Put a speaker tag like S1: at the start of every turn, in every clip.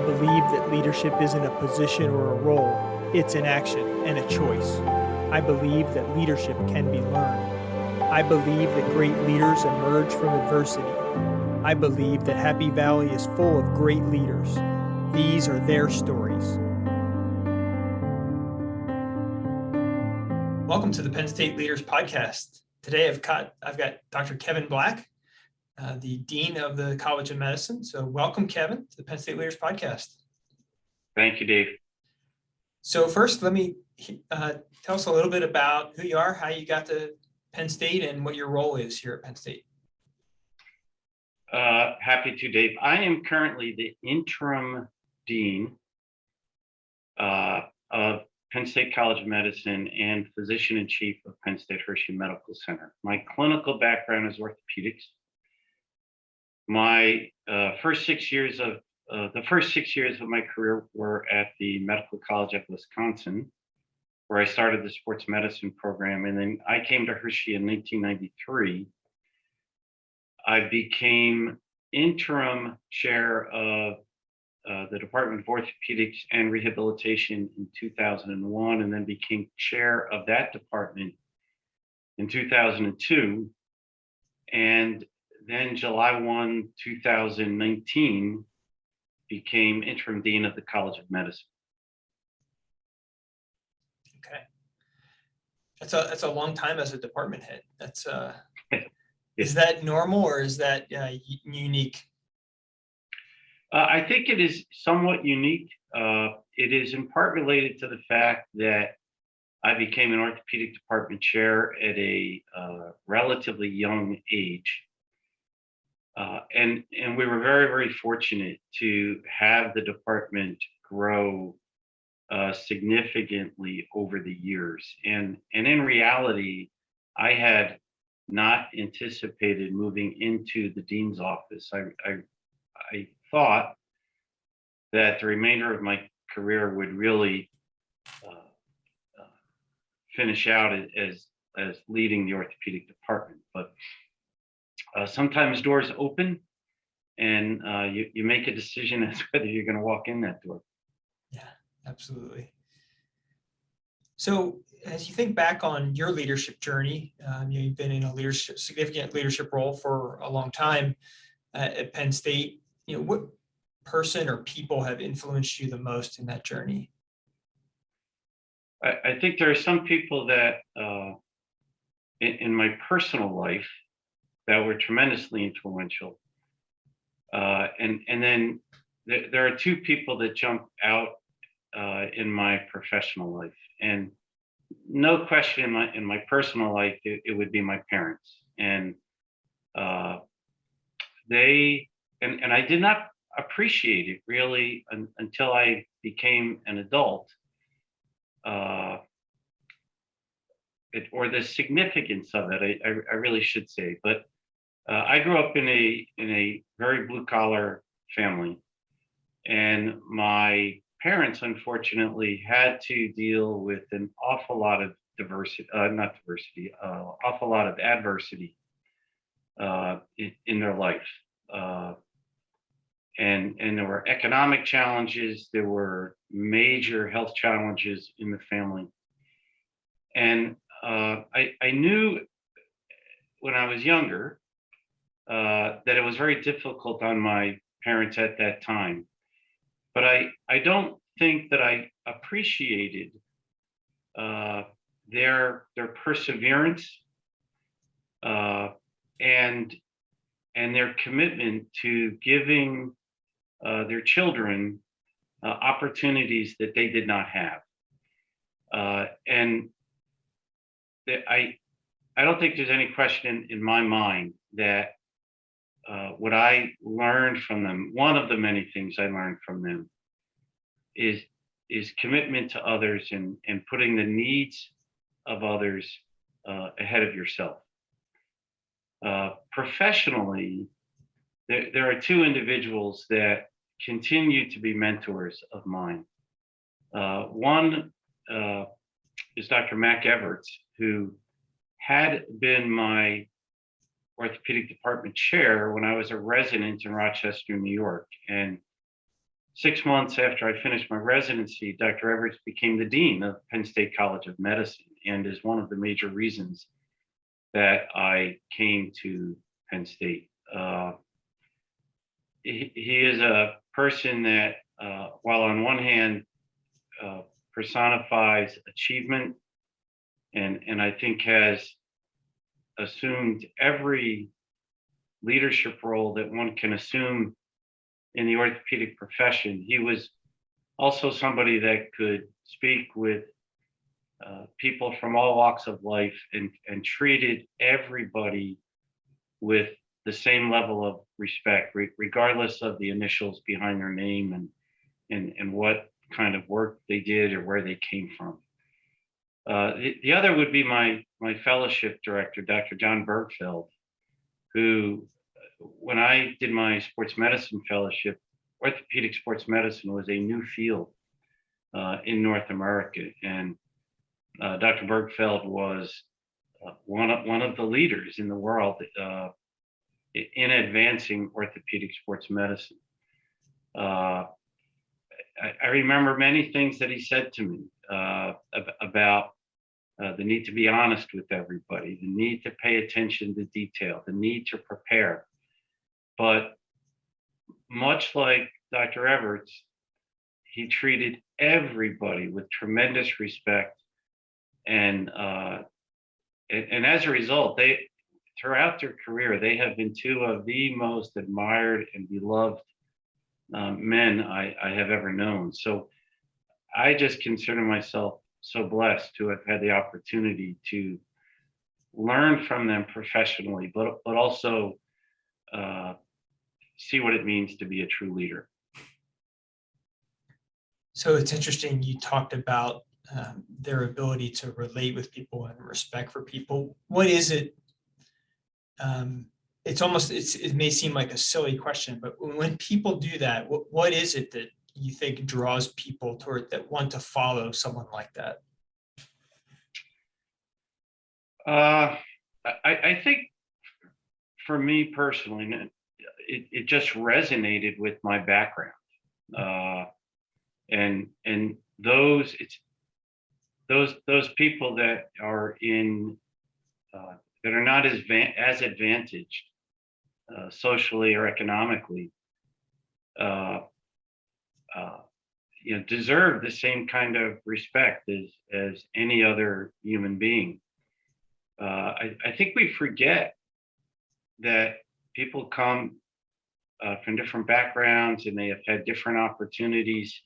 S1: believe that leadership isn't a position or a role, it's an action and a choice. I believe that leadership can be learned. I believe that great leaders emerge from adversity. I believe that Happy Valley is full of great leaders. These are their stories. Welcome to the Penn State Leaders Podcast. Today I've got Dr. Kevin Black, the Dean of the College of Medicine. So welcome, Kevin, to the Penn State Leaders Podcast.
S2: Thank you, Dave.
S1: So first, let me tell us a little bit about who you are, how you got to Penn State, and what your role is here at Penn State.
S2: Happy to, Dave. I am currently the interim dean of Penn State College of Medicine and physician-in-chief of Penn State Hershey Medical Center. My clinical background is orthopedics. My first 6 years of my career were at the Medical College of Wisconsin, where I started the sports medicine program, and then I came to Hershey in 1993. I became interim chair of the Department of Orthopedics and Rehabilitation in 2001, and then became chair of that department in 2002. And then July 1, 2019, became interim dean of the College of Medicine.
S1: Okay. That's a long time as a department head. That's Is that normal or is that unique?
S2: I think it is somewhat unique. It is in part related to the fact that I became an orthopedic department chair at a relatively young age. And we were very, very fortunate to have the department grow significantly over the years. And in reality, I had not anticipated moving into the dean's office. I thought that the remainder of my career would really finish out as leading the orthopedic department. But sometimes doors open and you make a decision as whether you're going to walk in that door.
S1: Yeah, absolutely. So as you think back on your leadership journey, you've been in a significant leadership role for a long time at Penn State. What person or people have influenced you the most in that journey?
S2: I think there are some people that in my personal life that were tremendously influential. And then there are two people that jump out in my professional life. And no question in my personal life, it would be my parents. And and I did not appreciate it really until I became an adult, or the significance of it, I really should say. But I grew up in a very blue collar family, and my parents unfortunately had to deal with an awful lot of awful lot of adversity in their life. And there were economic challenges, there were major health challenges in the family. And I knew when I was younger that it was very difficult on my parents at that time. But I don't think that I appreciated their perseverance and their commitment to giving their children opportunities that they did not have. And I don't think there's any question in my mind that what I learned from them, one of the many things I learned from them, is commitment to others and putting the needs of others ahead of yourself. Professionally, there are two individuals that continue to be mentors of mine. One is Dr. Mac Everts, who had been my orthopedic department chair when I was a resident in Rochester, New York. And 6 months after I finished my residency, Dr. Everett became the dean of Penn State College of Medicine, and is one of the major reasons that I came to Penn State. He is a person that, while on one hand personifies achievement, and I think has assumed every leadership role that one can assume in the orthopedic profession, he was also somebody that could speak with people from all walks of life, and treated everybody with the same level of respect, regardless of the initials behind their name, and what kind of work they did or where they came from. The other would be my fellowship director, Dr. John Bergfeld, who, when I did my sports medicine fellowship, orthopedic sports medicine was a new field in North America, and Dr. Bergfeld was one of the leaders in the world in advancing orthopedic sports medicine. I remember many things that he said to me about the need to be honest with everybody, the need to pay attention to detail, the need to prepare. But much like Dr. Everts, he treated everybody with tremendous respect, and as a result, throughout their career, they have been two of the most admired and beloved men I have ever known. So I just consider myself so blessed to have had the opportunity to learn from them professionally, but also see what it means to be a true leader.
S3: So it's interesting, you talked about their ability to relate with people and respect for people. What is it? It may seem like a silly question, but when people do that, what is it that you think draws people toward that want to follow someone like that?
S2: I think for me personally, it just resonated with my background, and those people that are in that are not as advantaged socially or economically, deserve the same kind of respect as any other human being. I think we forget that people come from different backgrounds, and they have had different opportunities.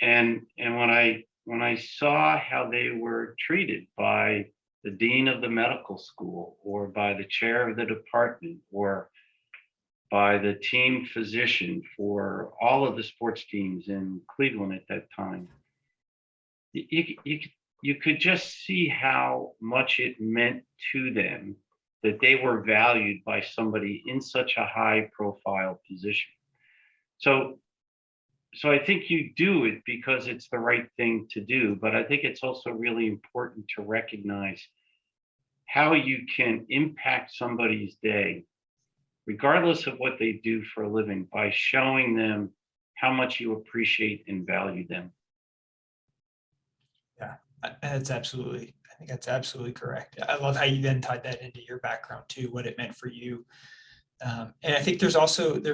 S2: And when I saw how they were treated by the dean of the medical school, or by the chair of the department, or by the team physician for all of the sports teams in Cleveland at that time, you could just see how much it meant to them that they were valued by somebody in such a high profile position. So I think you do it because it's the right thing to do, but I think it's also really important to recognize how you can impact somebody's day, regardless of what they do for a living, by showing them how much you appreciate and value them.
S3: Yeah, I think that's absolutely correct. I love how you then tied that into your background too, what it meant for you. And I think there's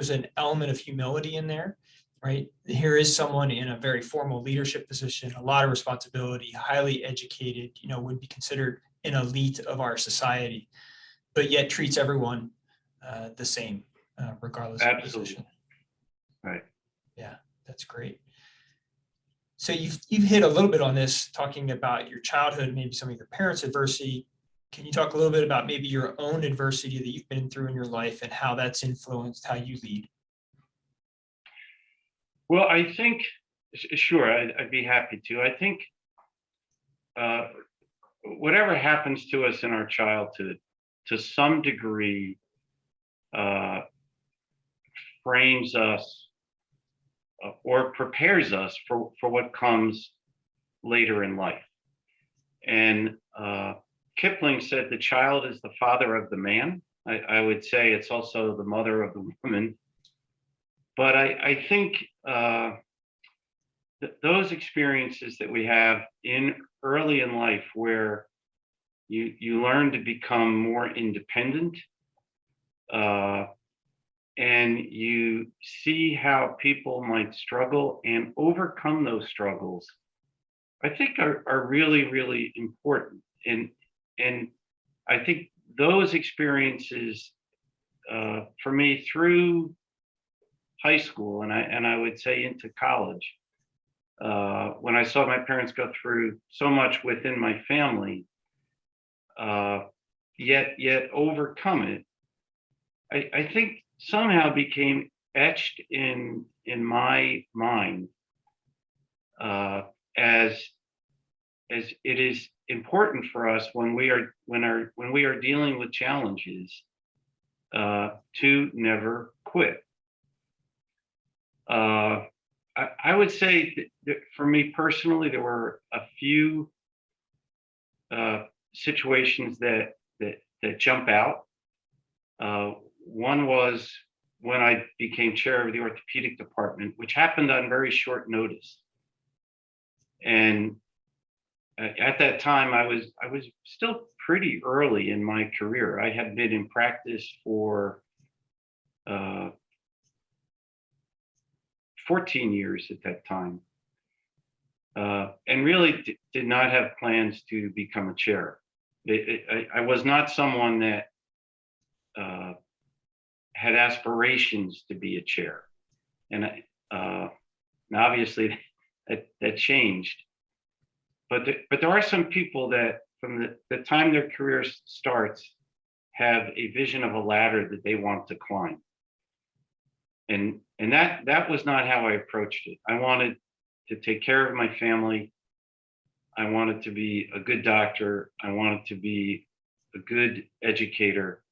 S3: an element of humility in there, right? Here is someone in a very formal leadership position, a lot of responsibility, highly educated, would be considered an elite of our society, but yet treats everyone the same, regardless of position.
S2: Right.
S3: Yeah, that's great. So you've hit a little bit on this, talking about your childhood, maybe some of your parents' adversity. Can you talk a little bit about maybe your own adversity that you've been through in your life and how that's influenced how you lead?
S2: Well, I think, sure, I'd be happy to. I think whatever happens to us in our childhood, to some degree, frames us or prepares us for what comes later in life. And Kipling said the child is the father of the man. I would say it's also the mother of the woman. but I think those experiences that we have in early in life, where you learn to become more independent, and you see how people might struggle and overcome those struggles, I think are really, really important. And I think those experiences, for me, through high school, and I would say into college, when I saw my parents go through so much within my family, yet overcome it, I think somehow became etched in my mind, as it is important for us when we are dealing with challenges, to never quit. I would say that for me personally, there were a few situations that jump out. One was when I became chair of the orthopedic department, which happened on very short notice. And at that time, I was still pretty early in my career. I had been in practice for 14 years at that time, and really did not have plans to become a chair. I was not someone that had aspirations to be a chair, and obviously that changed. But there are some people that from the time their career starts have a vision of a ladder that they want to climb. And that was not how I approached it. I wanted to take care of my family. I wanted to be a good doctor. I wanted to be a good educator.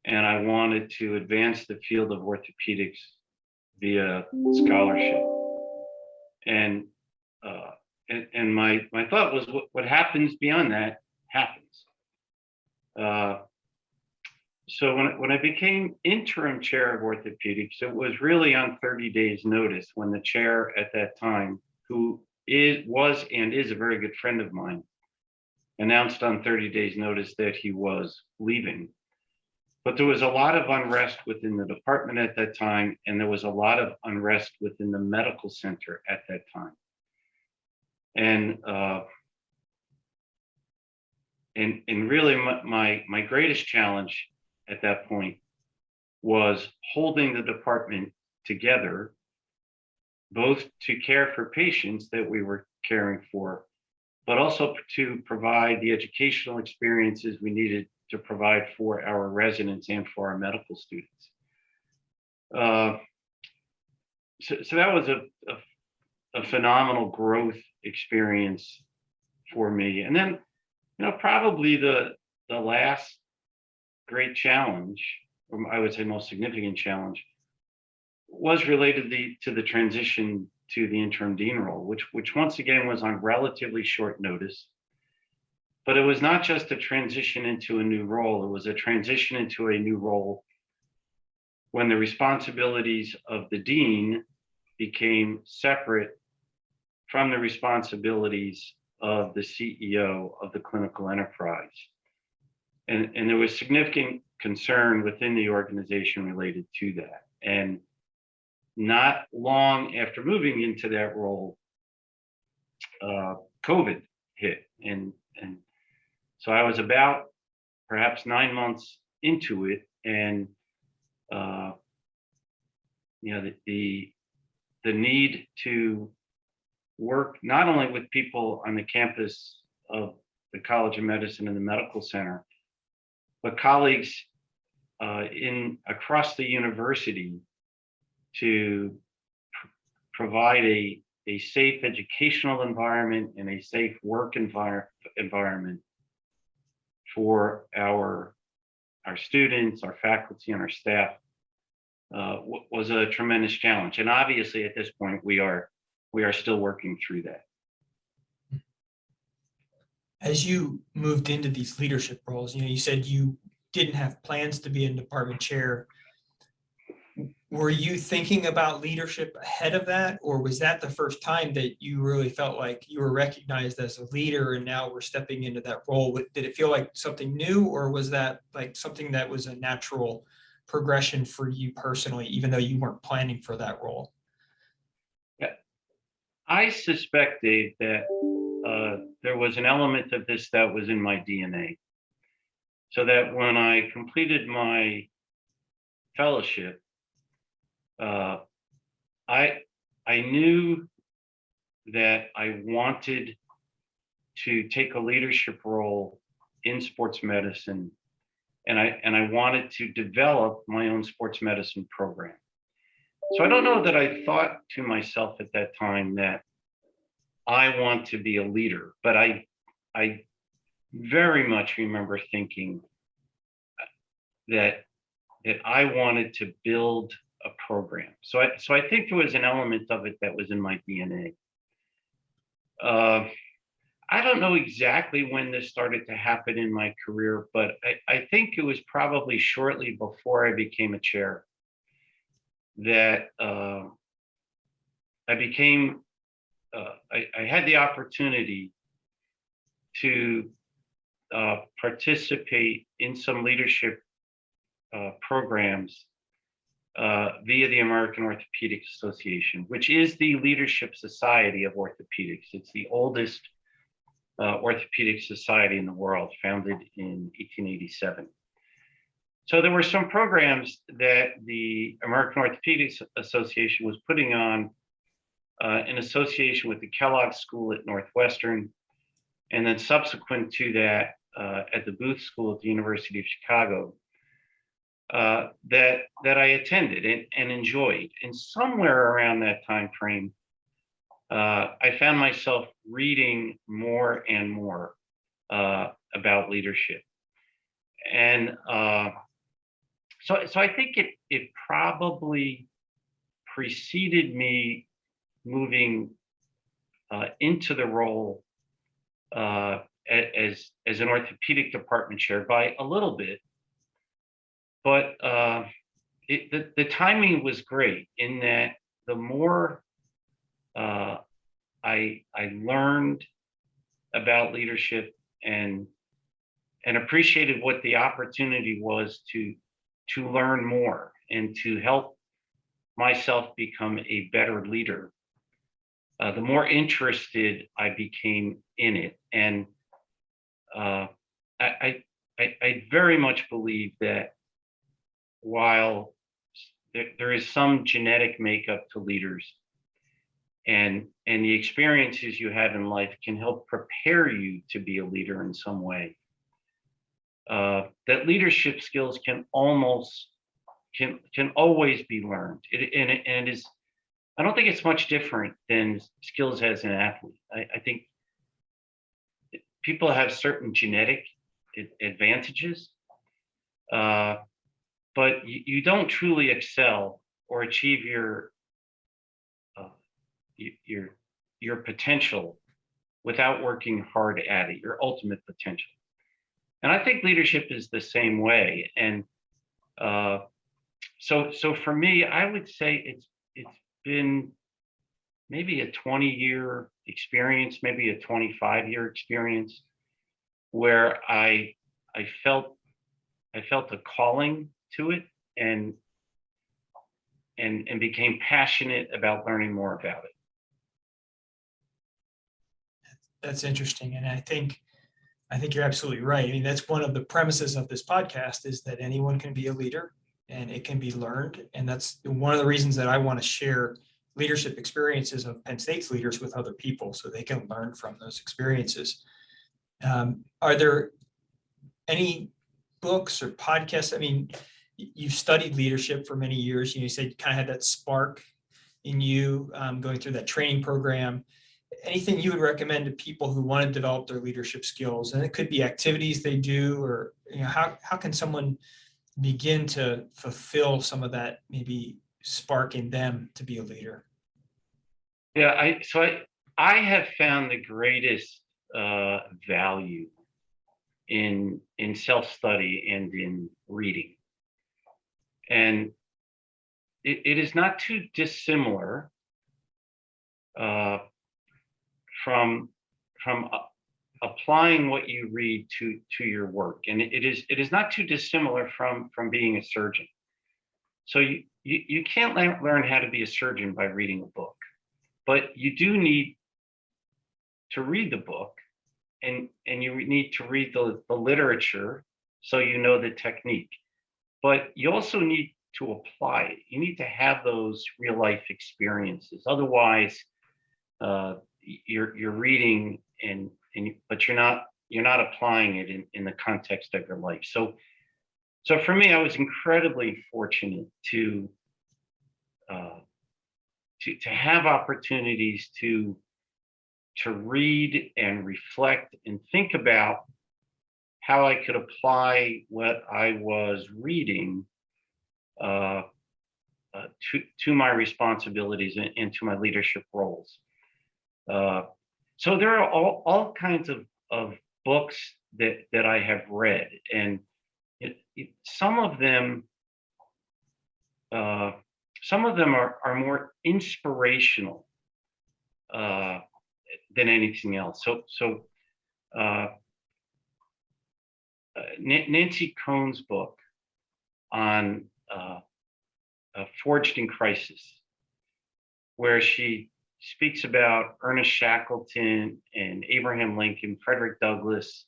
S2: And I wanted to advance the field of orthopedics via scholarship. And my thought was, what happens beyond that happens. So when I became interim chair of orthopedics, it was really on 30 days notice, when the chair at that time, who was and is a very good friend of mine, announced on 30 days notice that he was leaving. But there was a lot of unrest within the department at that time, and there was a lot of unrest within the medical center at that time. And really my greatest challenge at that point was holding the department together, both to care for patients that we were caring for, but also to provide the educational experiences we needed to provide for our residents and for our medical students. So that was a phenomenal growth experience for me. And then, probably the last great challenge, or I would say most significant challenge, was related to the transition to the interim dean role, which once again was on relatively short notice. But it was not just a transition into a new role, it was a transition into a new role when the responsibilities of the dean became separate from the responsibilities of the CEO of the clinical enterprise. And there was significant concern within the organization related to that. And not long after moving into that role, COVID hit. And so I was about perhaps 9 months into it. And, the need to work not only with people on the campus of the College of Medicine and the medical center, but colleagues across the university to provide a safe educational environment and a safe work environment for our students, our faculty, and our staff was a tremendous challenge. And obviously at this point, we are still working through that.
S3: As you moved into these leadership roles, you said you didn't have plans to be a department chair. were you thinking about leadership ahead of that, or was that the first time that you really felt like you were recognized as a leader and now we're stepping into that role? Did it feel like something new, or was that like something that was a natural progression for you personally, even though you weren't planning for that role?
S2: Yeah, I suspect, Dave, that there was an element of this that was in my DNA. So that when I completed my fellowship, uh, I I knew that I wanted to take a leadership role in sports medicine, and I wanted to develop my own sports medicine program. So I don't know that I thought to myself at that time that I want to be a leader, but I very much remember thinking that I wanted to build a program. So I think there was an element of it that was in my DNA. I don't know exactly when this started to happen in my career, but I think it was probably shortly before I became a chair that I became, I had the opportunity to participate in some leadership programs via the American Orthopedic Association, which is the leadership society of orthopedics. It's the oldest orthopedic society in the world, founded in 1887. So there were some programs that the American Orthopedic Association was putting on in association with the Kellogg School at Northwestern, and then subsequent to that at the Booth School at the University of Chicago, that I attended and enjoyed. And somewhere around that time frame, I found myself reading more and more about leadership, and so I think it probably preceded me moving into the role as an orthopedic department chair by a little bit, but the timing was great in that the more I learned about leadership and appreciated what the opportunity was to learn more and to help myself become a better leader, the more interested I became in it. And I very much believe that while there is some genetic makeup to leaders, and the experiences you have in life can help prepare you to be a leader in some way, that leadership skills can always be learned. And it is, I don't think it's much different than skills as an athlete. I think people have certain genetic advantages, but you don't truly excel or achieve your potential without working hard at it, your ultimate potential. And I think leadership is the same way. And so for me, I would say it's been maybe a 20-year experience, maybe a 25-year experience, where I felt a calling to it and became passionate about learning more about it.
S3: That's interesting. And I think you're absolutely right. I mean, that's one of the premises of this podcast, is that anyone can be a leader and it can be learned. And that's one of the reasons that I want to share leadership experiences of Penn State's leaders with other people so they can learn from those experiences. Are there any books or podcasts? I mean, you've studied leadership for many years. You said you kind of had that spark in you going through that training program. Anything you would recommend to people who want to develop their leadership skills? And it could be activities they do, or how can someone begin to fulfill some of that maybe spark in them to be a leader?
S2: Yeah, I have found the greatest value in self-study and in reading. And it is not too dissimilar uh, from applying what you read to your work, and it is not too dissimilar from being a surgeon. So you can't learn how to be a surgeon by reading a book, but you do need to read the book, and you need to read the literature so you know the technique. But you also need to apply it. You need to have those real life experiences. Otherwise, you're reading but you're not applying it in the context of your life. So for me, I was incredibly fortunate uh, to have opportunities to read and reflect and think about how I could apply what I was reading uh, to my responsibilities and to my leadership roles. Uh, so there are all kinds of books that I have read, and some of them uh, are more inspirational uh, than anything else. So uh, Nancy Cohn's book on Forged in Crisis, where she speaks about Ernest Shackleton and Abraham Lincoln, Frederick Douglass,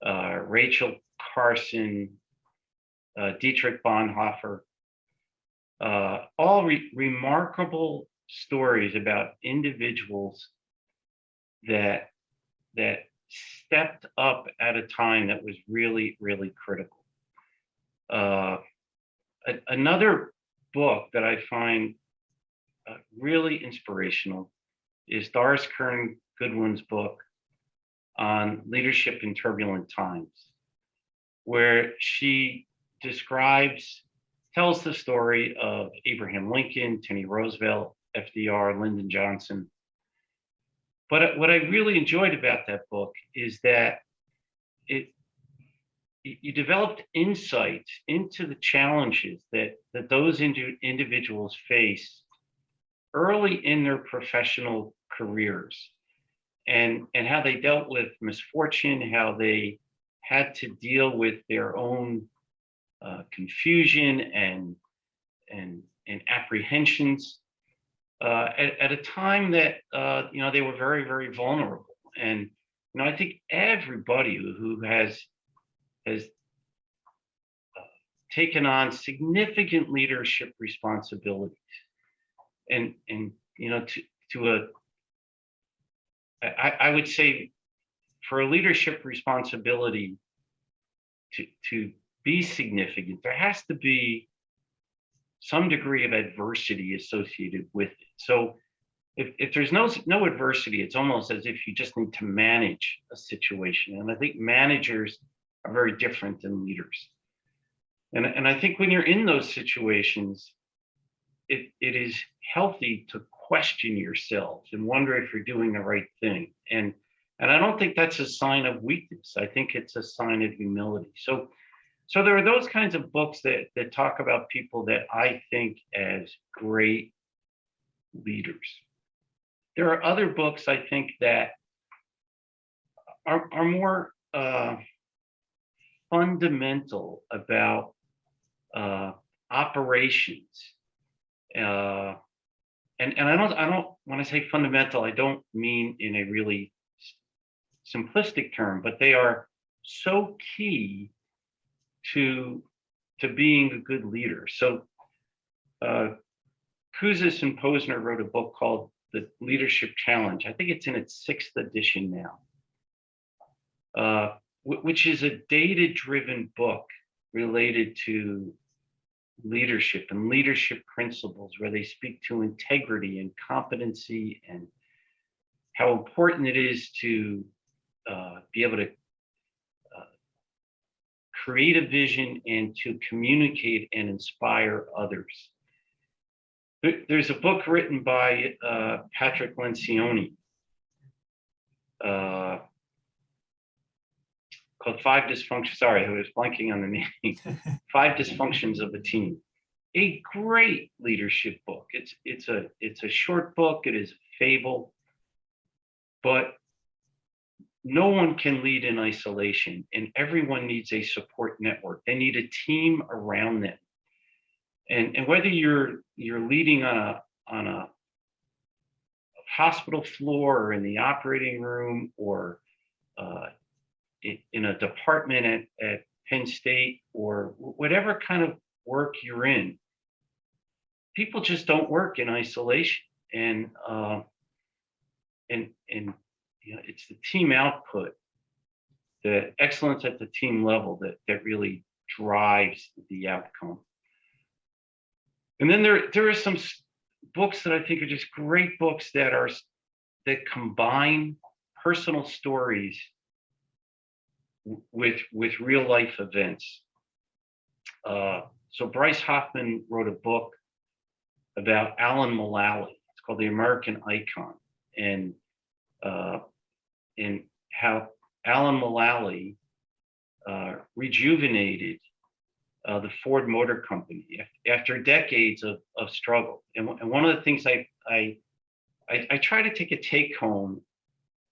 S2: Rachel Carson, Dietrich Bonhoeffer, all remarkable stories about individuals that stepped up at a time that was really, really critical. Another book that I find really inspirational is Doris Kern Goodwin's book on leadership in turbulent times, where she tells the story of Abraham Lincoln, Teddy Roosevelt, FDR, Lyndon Johnson. But what I really enjoyed about that book is that you developed insights into the challenges that those individuals face early in their professional careers, and how they dealt with misfortune, how they had to deal with their own confusion and apprehensions at a time that they were very, very vulnerable. And I think everybody who has taken on significant leadership responsibilities, and I would say, for a leadership responsibility to be significant, there has to be some degree of adversity associated with it. So if there's no adversity, it's almost as if you just need to manage a situation. And I think managers are very different than leaders. And I think when you're in those situations, it is healthy to question yourself and wonder if you're doing the right thing. And I don't think that's a sign of weakness. I think it's a sign of humility. So there are those kinds of books that talk about people that I think as great leaders. There are other books I think that are more fundamental about operations. And I don't, when I say fundamental, I don't mean in a really simplistic term, but they are so key to being a good leader. So Kouzes and Posner wrote a book called The Leadership Challenge. I think it's in its 6th edition now, which is a data-driven book related to leadership and leadership principles, where they speak to integrity and competency and how important it is to be able to create a vision and to communicate and inspire others. There's a book written by Patrick Lencioni called 5 Dysfunctions. Sorry, I was blanking on the name. 5 Dysfunctions of a Team. a great leadership book. It's a short book. It is a fable, but no one can lead in isolation, and everyone needs a support network. They need a team around them. And whether you're leading on a hospital floor or in the operating room or uh, in a department at Penn State or whatever kind of work you're in, people just don't work in isolation. And it's the team output, the excellence at the team level that really drives the outcome. And then there are some books that I think are just great books that combine personal stories with real life events. So Bryce Hoffman wrote a book about Alan Mulally. It's called The American Icon, and how Alan Mulally rejuvenated the Ford Motor Company after decades of struggle. And one of the things I try to take a take home,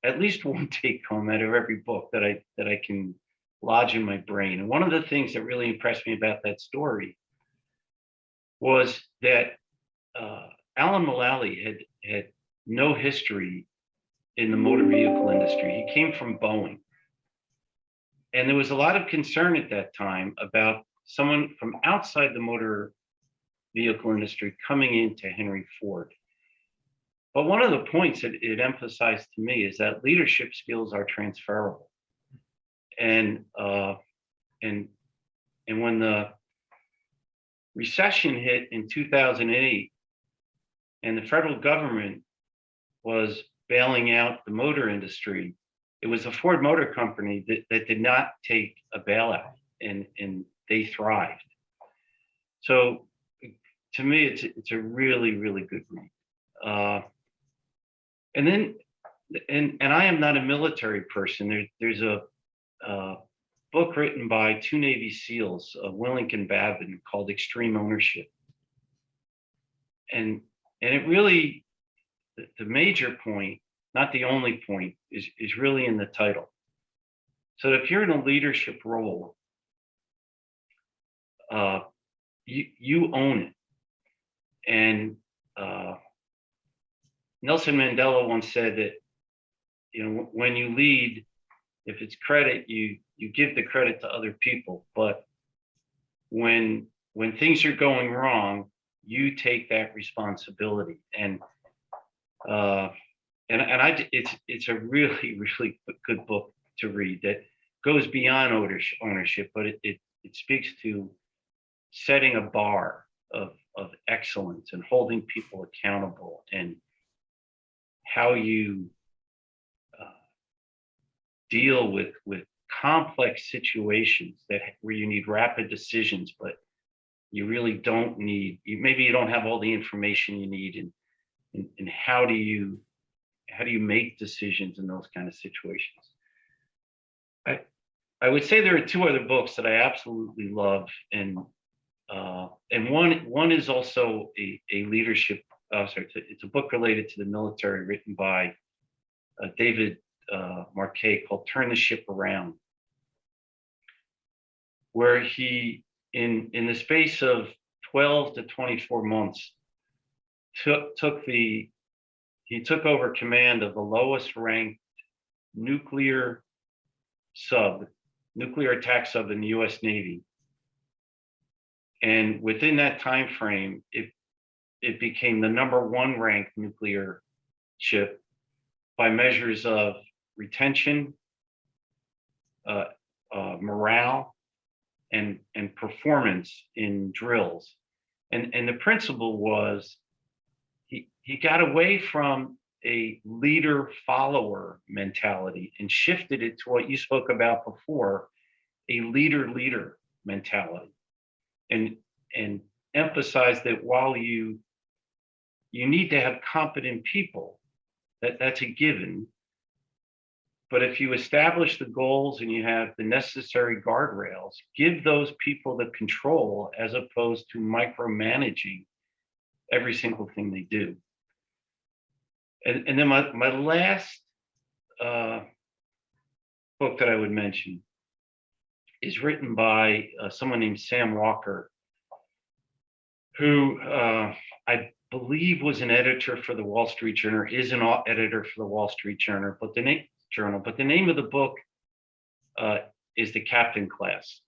S2: at least one take home out of every book that I can lodge in my brain. And one of the things that really impressed me about that story was that Alan Mulally had no history in the motor vehicle industry. He came from Boeing. And there was a lot of concern at that time about someone from outside the motor vehicle industry coming into Henry Ford. But one of the points that it emphasized to me is that leadership skills are transferable. And when the recession hit in 2008 and the federal government was bailing out the motor industry, it was the Ford Motor Company that did not take a bailout, and they thrived. So to me, it's a really, really good read. And I am not a military person. There's a book written by two Navy SEALs, Willink and Babin, called Extreme Ownership. And it really, the major point, not the only point, is really in the title. So if you're in a leadership role, you own it. And Nelson Mandela once said that, when you lead, if it's credit, you give the credit to other people. But when things are going wrong, you take that responsibility. It's a really, really good book to read that goes beyond ownership, but it speaks to setting a bar of excellence and holding people accountable, and how you deal with complex situations where you need rapid decisions, but you really don't need. Maybe you don't have all the information you need, and how do you make decisions in those kind of situations? I would say there are two other books that I absolutely love, and one is also a leadership. It's a book related to the military, written by David Marquet, called "Turn the Ship Around," where he, in the space of 12 to 24 months, he took over command of the lowest ranked nuclear attack sub in the U.S. Navy. And within that time frame, it became the number one ranked nuclear ship by measures of retention, morale, and performance in drills. And the principle was, he got away from a leader-follower mentality and shifted it to what you spoke about before, a leader-leader mentality, and emphasized that while you need to have competent people, that's a given, But if you establish the goals and you have the necessary guardrails, give those people the control as opposed to micromanaging every single thing they do. And then my last book that I would mention is written by someone named Sam Walker, who I believe was an editor for the Wall Street Journal, is an editor for the Wall Street Journal, but the name of the book is The Captain Class.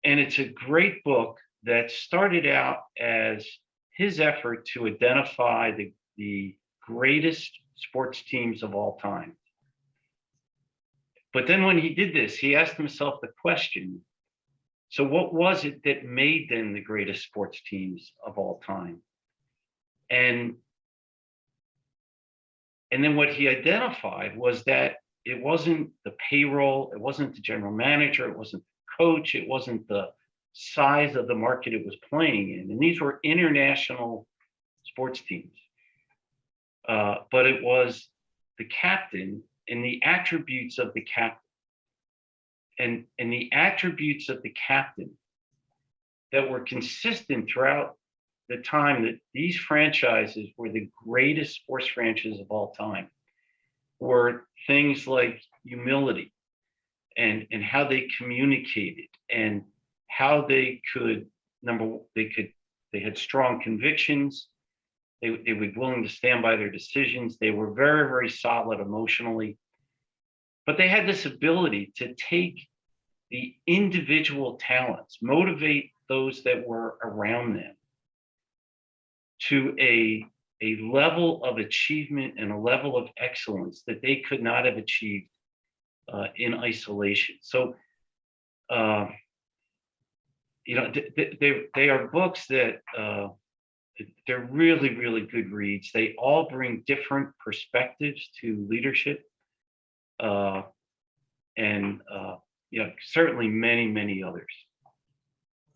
S2: And it's a great book that started out as his effort to identify the greatest sports teams of all time. But then when he did this, he asked himself the question, so what was it that made them the greatest sports teams of all time? And then what he identified was that it wasn't the payroll, it wasn't the general manager, it wasn't the coach, it wasn't the size of the market it was playing in. And these were international sports teams. But it was the captain and the attributes of the captain. And the attributes of the captain that were consistent throughout the time that these franchises were the greatest sports franchises of all time were things like humility and how they communicated and how they could, they had strong convictions. They were willing to stand by their decisions. They were very, very solid emotionally. But they had this ability to take the individual talents, motivate those that were around them to a level of achievement and a level of excellence that they could not have achieved in isolation. So, they are books that they're really, really good reads. They all bring different perspectives to leadership. Certainly many, many others.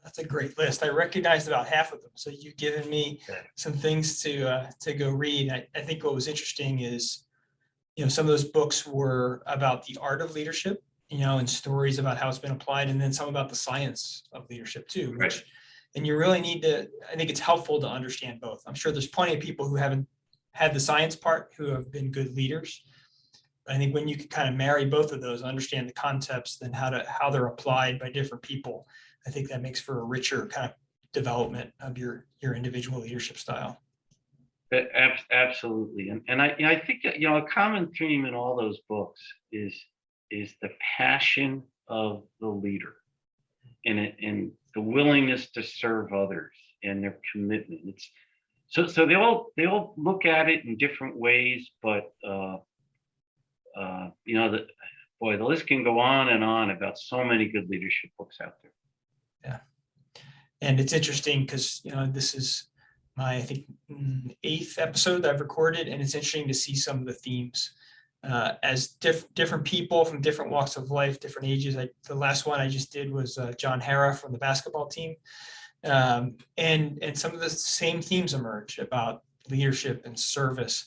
S3: That's a great list. I recognized about half of them. So you've given me some things to go read. I think what was interesting is, some of those books were about the art of leadership, and stories about how it's been applied, and then some about the science of leadership too,
S2: Right.
S3: And you really need to, I think it's helpful to understand both. I'm sure there's plenty of people who haven't had the science part who have been good leaders. I think when you can kind of marry both of those, understand the concepts, then how they're applied by different people, I think that makes for a richer kind of development of your individual leadership style.
S2: Absolutely, and I think that, a common theme in all those books is the passion of the leader, and the willingness to serve others and their commitment. It's so they all look at it in different ways, but the list can go on and on about so many good leadership books out there.
S3: Yeah. And it's interesting because, this is my, I think, 8th episode that I've recorded, and it's interesting to see some of the themes as different people from different walks of life, different ages. The last one I just did was John Hara from the basketball team. And some of the same themes emerge about leadership and service,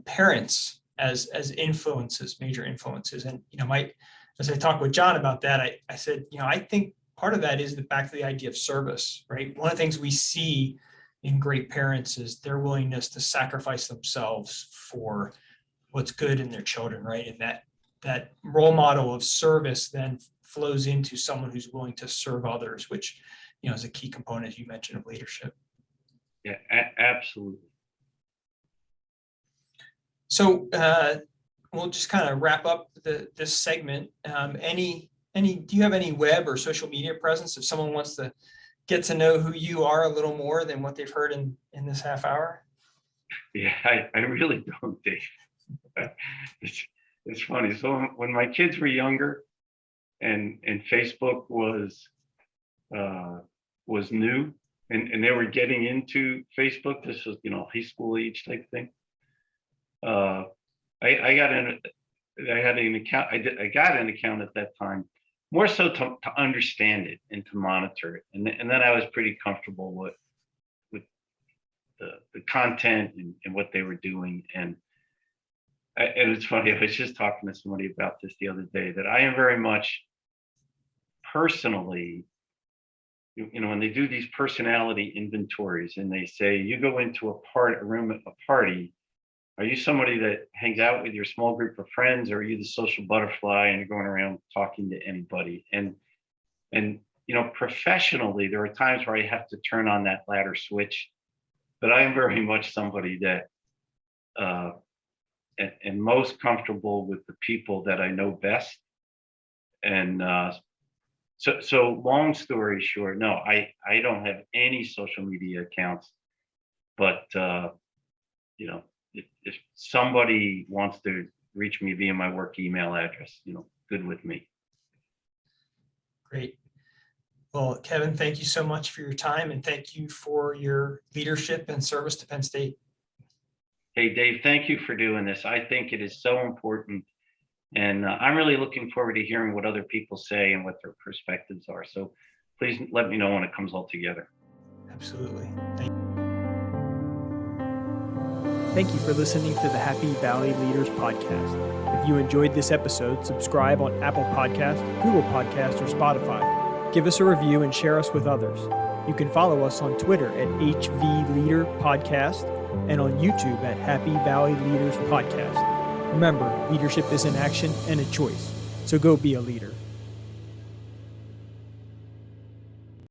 S3: parents as influences, major influences. And, as I talked with John about that, I said, I think part of that is back to the idea of service, right? One of the things we see in great parents is their willingness to sacrifice themselves for what's good in their children, right? And that role model of service then flows into someone who's willing to serve others, which, is a key component, as you mentioned, of leadership.
S2: Yeah, absolutely.
S3: So we'll just kind of wrap up this segment. Do you have any web or social media presence if someone wants to get to know who you are a little more than what they've heard in this half hour?
S2: Yeah, I really don't, Dave. It's funny. So when my kids were younger and Facebook was new and they were getting into Facebook, this was, high school age type thing. I got an account. I got an account at that time, more so to understand it and to monitor it, and then I was pretty comfortable with the content and what they were doing. And And it's funny, I was just talking to somebody about this the other day, that I am very much personally, when they do these personality inventories and they say, you go into a room at a party, are you somebody that hangs out with your small group of friends, or are you the social butterfly and you're going around talking to anybody? And professionally, there are times where I have to turn on that latter switch, but I am very much somebody that and most comfortable with the people that I know best. And so long story short, no, I don't have any social media accounts, but if somebody wants to reach me via my work email address, good with me.
S3: Great. Well, Kevin, thank you so much for your time, and thank you for your leadership and service to Penn State.
S2: Hey, Dave, thank you for doing this. I think it is so important. And I'm really looking forward to hearing what other people say and what their perspectives are. So please let me know when it comes all together.
S3: Absolutely.
S1: Thank you for listening to the Happy Valley Leaders Podcast. If you enjoyed this episode, subscribe on Apple Podcasts, Google Podcasts, or Spotify. Give us a review and share us with others. You can follow us on Twitter at HV Leader Podcast and on YouTube at Happy Valley Leaders Podcast. Remember, leadership is an action and a choice, so go be a leader.